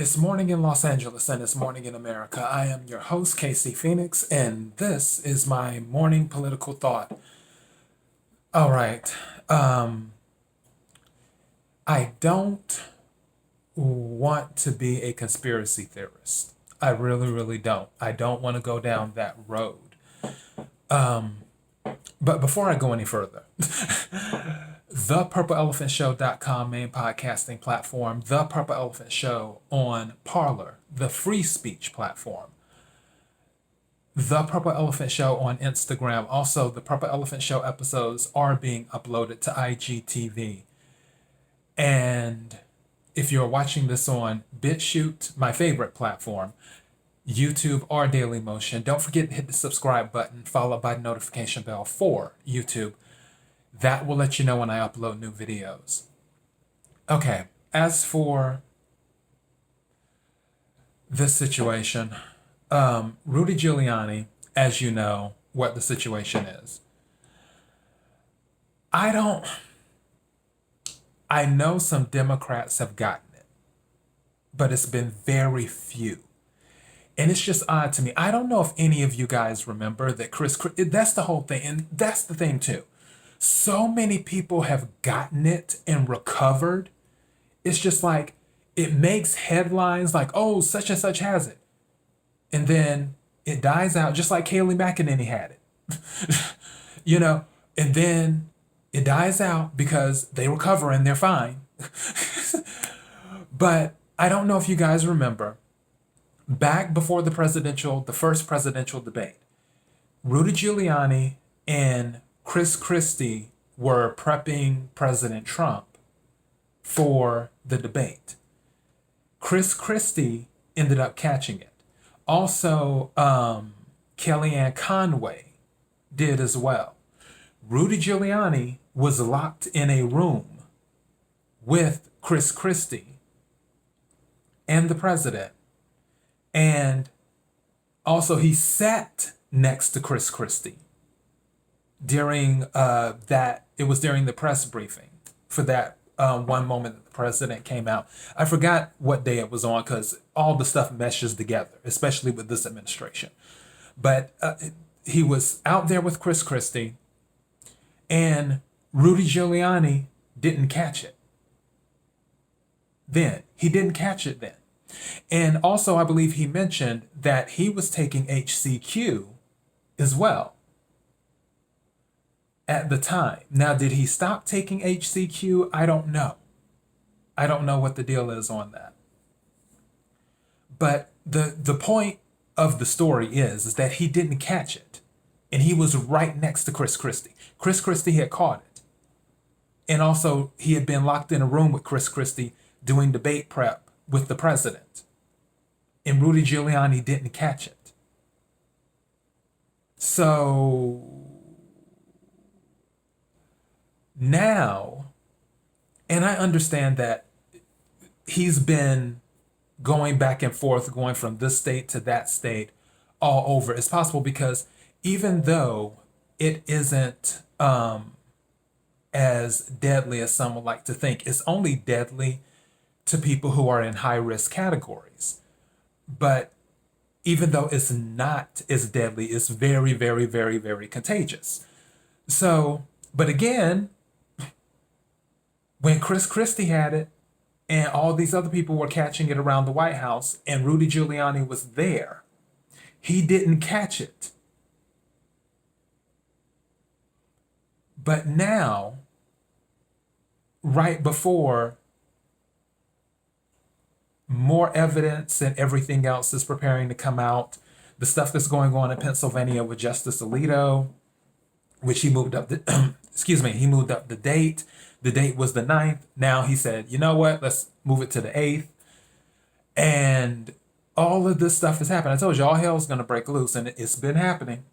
It's morning in Los Angeles and it's morning in America. I am your host, Casey Phoenix, and this is my morning political thought. All right. Um, I don't want to be a conspiracy theorist. I really, really don't. I don't want to go down that road. But before I go any further, thepurpleelephantshow.com main podcasting platform, The Purple Elephant Show on Parler, the free speech platform, The Purple Elephant Show on Instagram. Also, The Purple Elephant Show episodes are being uploaded to IGTV. And if you're watching this on BitChute, my favorite platform, YouTube or Daily Motion, don't forget to hit the subscribe button followed by the notification bell for YouTube. That will let you know when I upload new videos. Okay, as for this situation, Rudy Giuliani, as you know what the situation is. I know some Democrats have gotten it, but it's been very few. And it's just odd to me. I don't know if any of you guys remember that that's the whole thing. And that's the thing too. So many people have gotten it and recovered. It's just like, it makes headlines like, oh, such and such has it. And then it dies out, just like Kayleigh McEnany had it. And then it dies out because they recover and they're fine. But I don't know if you guys remember, back before the first presidential debate, Rudy Giuliani and Chris Christie were prepping President Trump for the debate. Chris Christie ended up catching it. Also, Kellyanne Conway did as well. Rudy Giuliani was locked in a room with Chris Christie and the president. And also he sat next to Chris Christie during it was during the press briefing for that one moment that the president came out. I forgot what day it was on because all the stuff meshes together, especially with this administration. But he was out there with Chris Christie, and Rudy Giuliani didn't catch it. He didn't catch it then. And also, I believe he mentioned that he was taking HCQ as well at the time. Now, did he stop taking HCQ? I don't know. I don't know what the deal is on that. But the point of the story is that he didn't catch it. And he was right next to Chris Christie. Chris Christie had caught it. And also, he had been locked in a room with Chris Christie doing debate prep with the president. And Rudy Giuliani didn't catch it. So now, and I understand that he's been going back and forth, going from this state to that state all over. It's possible because even though it isn't as deadly as some would like to think, it's only deadly to people who are in high risk categories. But even though it's not as deadly, it's very, very, very, very contagious. So, but again, when Chris Christie had it and all these other people were catching it around the White House and Rudy Giuliani was there, he didn't catch it. But now, right before more evidence and everything else is preparing to come out, the stuff that's going on in Pennsylvania with Justice Alito, which he moved up he moved up the date. The date was the 9th. Now he said, you know what, let's move it to the 8th. And all of this stuff is happening. I told you, all hell's going to break loose, and it's been happening.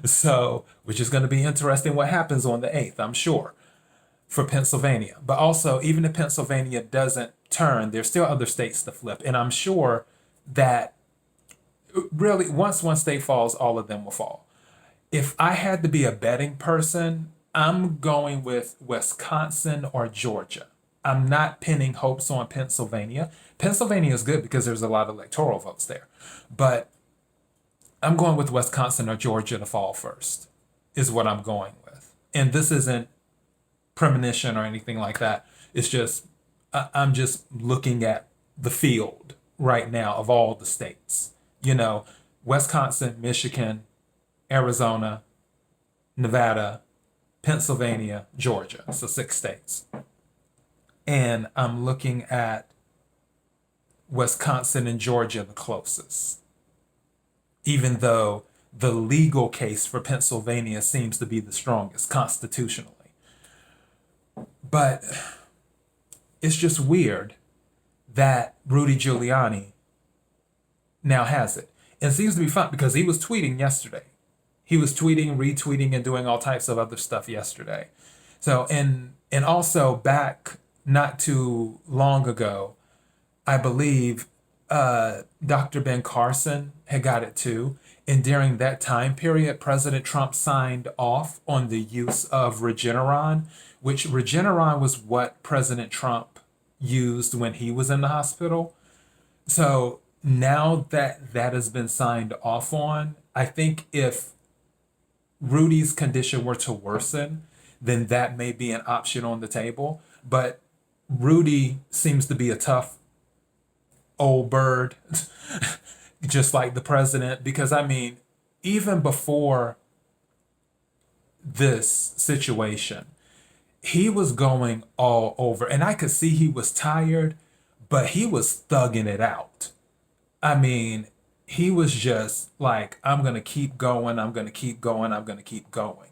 So, which is going to be interesting what happens on the 8th, I'm sure, for Pennsylvania. But also, even if Pennsylvania doesn't turn, there's still other states to flip. And I'm sure that really, once one state falls, all of them will fall. If I had to be a betting person, I'm going with Wisconsin or Georgia. I'm not pinning hopes on Pennsylvania. Pennsylvania is good because there's a lot of electoral votes there. But I'm going with Wisconsin or Georgia to fall first, is what I'm going with. And this isn't premonition or anything like that. It's just, I'm just looking at the field right now of all the states. You know, Wisconsin, Michigan, Arizona, Nevada, Pennsylvania, Georgia. So 6 states. And I'm looking at Wisconsin and Georgia the closest, even though the legal case for Pennsylvania seems to be the strongest constitutionally. But it's just weird that Rudy Giuliani now has it. And it seems to be fun because he was tweeting yesterday. He was tweeting, retweeting, and doing all types of other stuff yesterday. So, and also back not too long ago, I believe Dr. Ben Carson had got it too. And during that time period, President Trump signed off on the use of Regeneron, which Regeneron was what President Trump used when he was in the hospital. So now that that has been signed off on, I think if Rudy's condition were to worsen, then that may be an option on the table. But Rudy seems to be a tough old bird, just like the president, because I mean, even before this situation, he was going all over, and I could see he was tired, but he was thugging it out. I mean, he was just like, I'm going to keep going, I'm going to keep going, I'm going to keep going.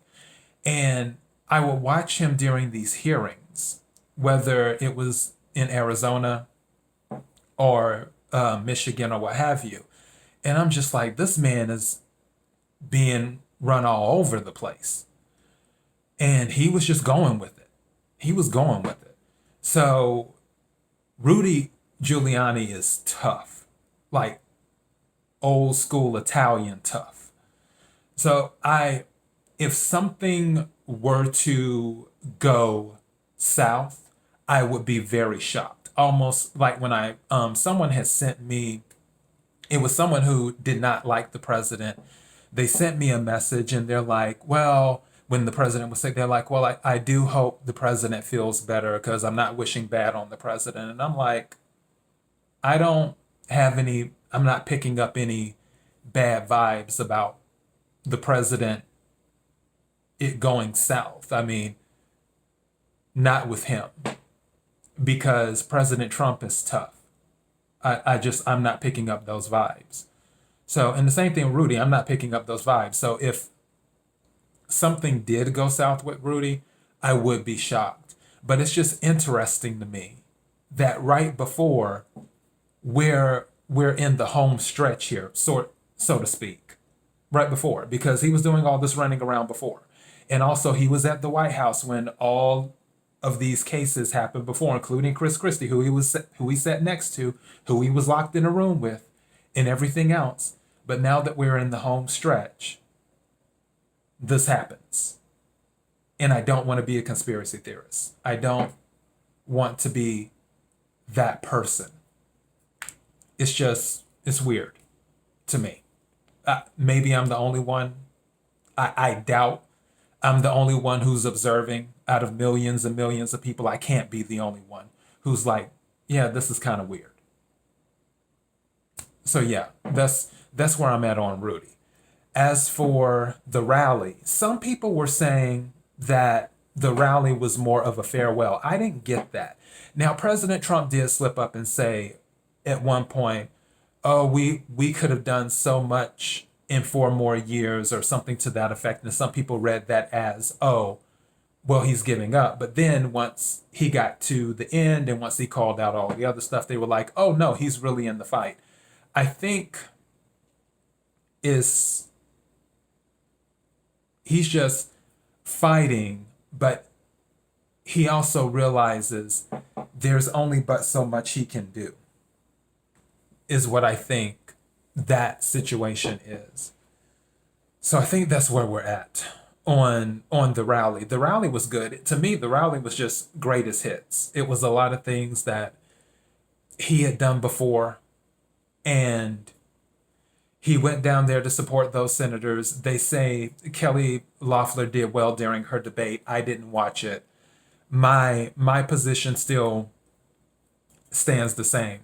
And I would watch him during these hearings, whether it was in Arizona or Michigan or what have you. And I'm just like, this man is being run all over the place. And he was just going with it. He was going with it. So Rudy Giuliani is tough, like old school Italian tough. So if something were to go south, I would be very shocked. Almost like when someone had sent me, it was someone who did not like the president. They sent me a message and they're like, well, when the president was sick, they're like, well, I do hope the president feels better because I'm not wishing bad on the president. And I'm like, I'm not picking up any bad vibes about the president, it going south. I mean, not with him, because President Trump is tough. I'm not picking up those vibes. So, and the same thing with Rudy, I'm not picking up those vibes. So if something did go south with Rudy, I would be shocked. But it's just interesting to me that right before we're in the home stretch here, so to speak, right before, because he was doing all this running around before. And also he was at the White House when all of these cases happened before, including Chris Christie, who he sat next to, who he was locked in a room with, and everything else. But now that we're in the home stretch, this happens. And I don't want to be a conspiracy theorist. I don't want to be that person. It's weird to me. Maybe I'm the only one. I doubt I'm the only one who's observing out of millions and millions of people. I can't be the only one who's like, yeah, this is kind of weird. So yeah, that's where I'm at on Rudy. As for the rally, some people were saying that the rally was more of a farewell. I didn't get that. Now, President Trump did slip up and say at one point, oh, we could have done so much in 4 more years or something to that effect. And some people read that as, oh, well, he's giving up. But then once he got to the end and once he called out all the other stuff, they were like, oh, no, he's really in the fight. I think he's just fighting, but he also realizes there's only but so much he can do, is what I think that situation is. So I think that's where we're at on the rally. The rally was good. To me, the rally was just greatest hits. It was a lot of things that he had done before, and he went down there to support those senators. They say Kelly Loeffler did well during her debate. I didn't watch it. My position still stands the same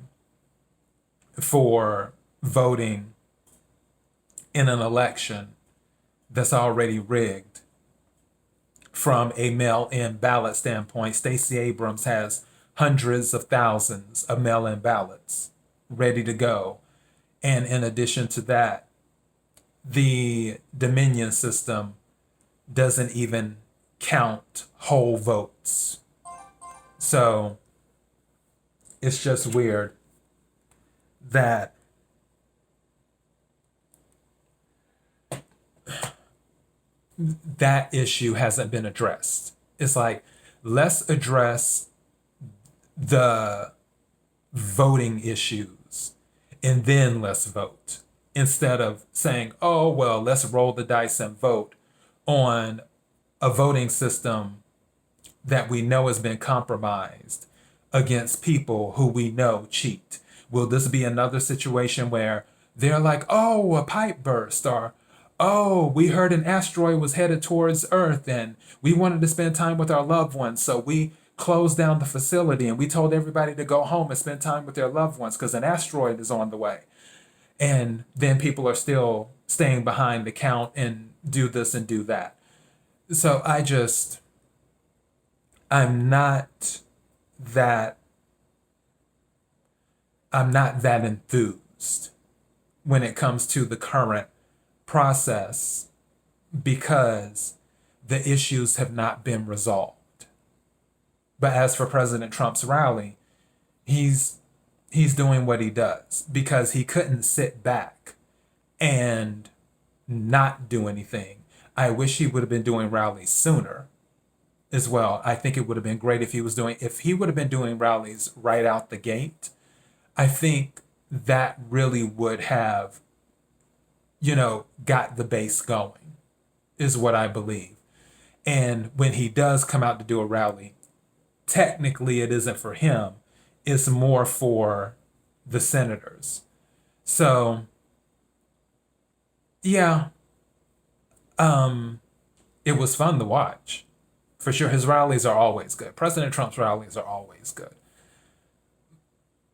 for voting in an election that's already rigged from a mail-in ballot standpoint. Stacey Abrams has hundreds of thousands of mail-in ballots ready to go. And in addition to that, the Dominion system doesn't even count whole votes. So it's just weird that that issue hasn't been addressed. It's like, let's address the voting issues and then let's vote, instead of saying, oh, well, let's roll the dice and vote on a voting system that we know has been compromised against people who we know cheat. Will this be another situation where they're like, oh, a pipe burst, or oh, we heard an asteroid was headed towards Earth and we wanted to spend time with our loved ones, so we closed down the facility and we told everybody to go home and spend time with their loved ones because an asteroid is on the way. And then people are still staying behind to count and do this and do that. So I'm not that I'm not that enthused when it comes to the current process, because the issues have not been resolved. But as for President Trump's rally, he's doing what he does because he couldn't sit back and not do anything. I wish he would have been doing rallies sooner as well. I think it would have been great if he would have been doing rallies right out the gate. I think that really would have, got the base going, is what I believe. And when he does come out to do a rally, technically it isn't for him, it's more for the senators. So, yeah, it was fun to watch. For sure, his rallies are always good. President Trump's rallies are always good.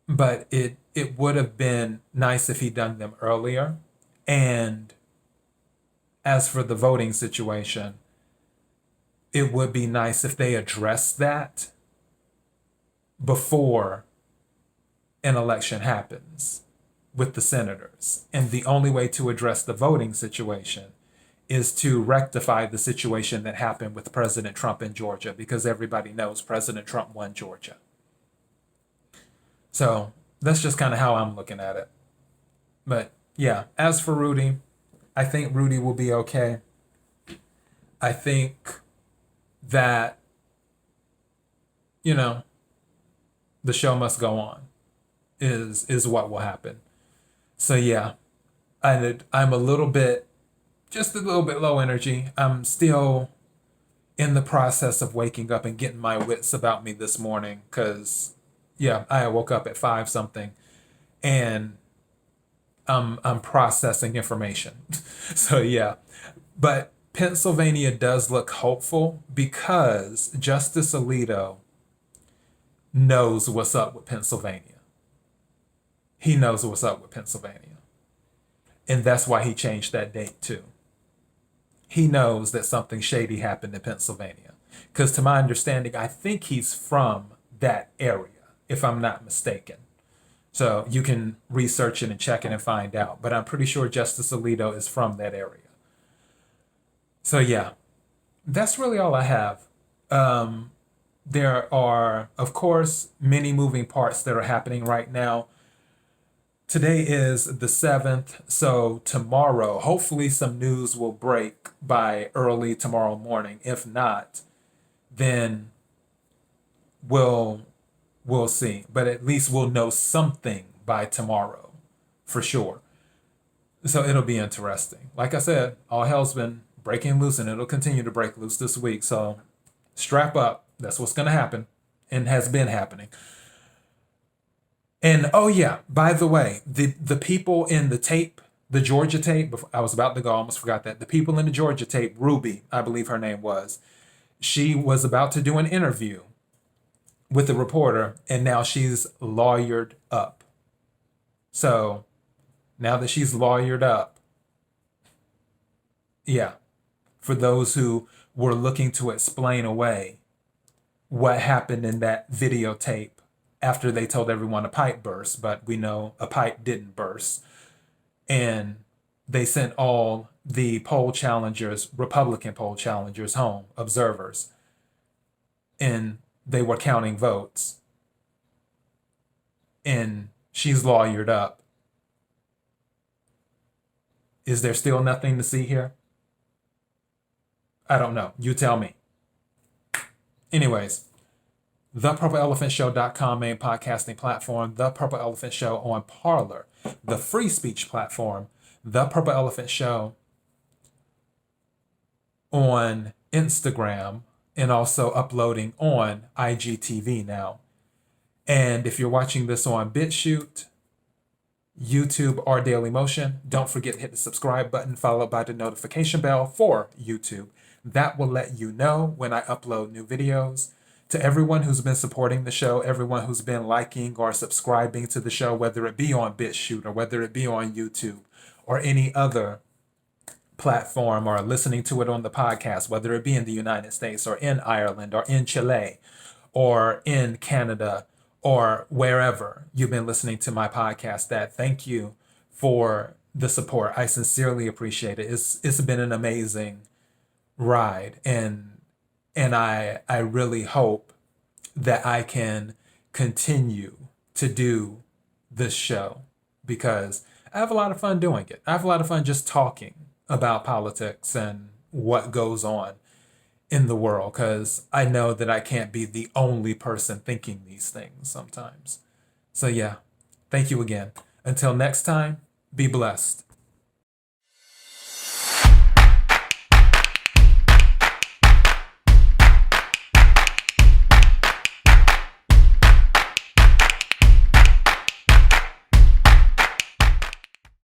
But it would have been nice if he'd done them earlier. And as for the voting situation, it would be nice if they addressed that before an election happens with the senators. And the only way to address the voting situation is to rectify the situation that happened with President Trump in Georgia, because everybody knows President Trump won Georgia. So that's just kind of how I'm looking at it. But yeah, as for Rudy, I think Rudy will be okay. I think that, the show must go on is what will happen. So yeah, I'm just a little bit low energy. I'm still in the process of waking up and getting my wits about me this morning because, yeah, I woke up at 5 something and I'm processing information. So yeah, but Pennsylvania does look hopeful because Justice Alito knows what's up with Pennsylvania. He knows what's up with Pennsylvania. And that's why he changed that date too. He knows that something shady happened in Pennsylvania. Because to my understanding, I think he's from that area, if I'm not mistaken. So you can research it and check it and find out. But I'm pretty sure Justice Alito is from that area. So yeah, that's really all I have. There are, of course, many moving parts that are happening right now. Today is the 7th, so tomorrow, hopefully some news will break by early tomorrow morning. If not, then we'll see. But at least we'll know something by tomorrow, for sure. So it'll be interesting. Like I said, all hell's been breaking loose, and it'll continue to break loose this week. So strap up. That's what's going to happen and has been happening. And oh yeah, by the way, the people in the tape, the Georgia tape, I was about to go, I almost forgot that. The people in the Georgia tape, Ruby, I believe her name was, she was about to do an interview with a reporter, and now she's lawyered up. So now that she's lawyered up, yeah, for those who were looking to explain away what happened in that videotape after they told everyone a pipe burst, but we know a pipe didn't burst. And they sent all the poll challengers, Republican poll challengers, home, observers, and they were counting votes. And she's lawyered up. Is there still nothing to see here? I don't know. You tell me. Anyways, thepurpleelephantshow.com main podcasting platform, The Purple Elephant Show on Parler, the free speech platform, The Purple Elephant Show on Instagram, and also uploading on IGTV now. And if you're watching this on BitChute, YouTube, or Dailymotion, don't forget to hit the subscribe button followed by the notification bell for YouTube. That will let you know when I upload new videos. To everyone who's been supporting the show, everyone who's been liking or subscribing to the show, whether it be on BitChute or whether it be on YouTube or any other platform, or listening to it on the podcast, whether it be in the United States or in Ireland or in Chile or in Canada or wherever you've been listening to my podcast, that thank you for the support. I sincerely appreciate it. It's been an amazing ride, and I really hope that I can continue to do this show, because I have a lot of fun doing it. I have a lot of fun just talking about politics and what goes on in the world, because I know that I can't be the only person thinking these things sometimes. So yeah, thank you again. Until next time, be blessed.